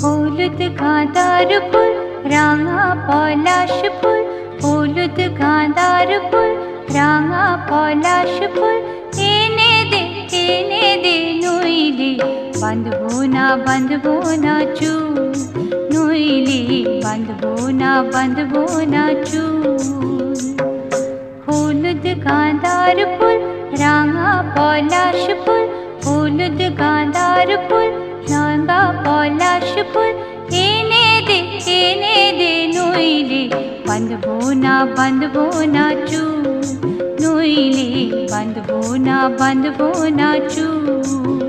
হলুদ গাঁদার ফুল রাঙা পলাশ ফুল, হলুদ গাঁদার ফুল রাঙা পলাশ ফুল, এনে দে নইলে বাঁধবো না চুল, নইলে বাঁধবো না চুল। হলুদ গাঁদার ফুল রাঙা পলাশ ফুল, হলুদ গাঁদার ফুল রাঙা পলাশ ফুল, এনে দে নইলে বাঁধবো না চুল, নইলে বাঁধবো না চুল।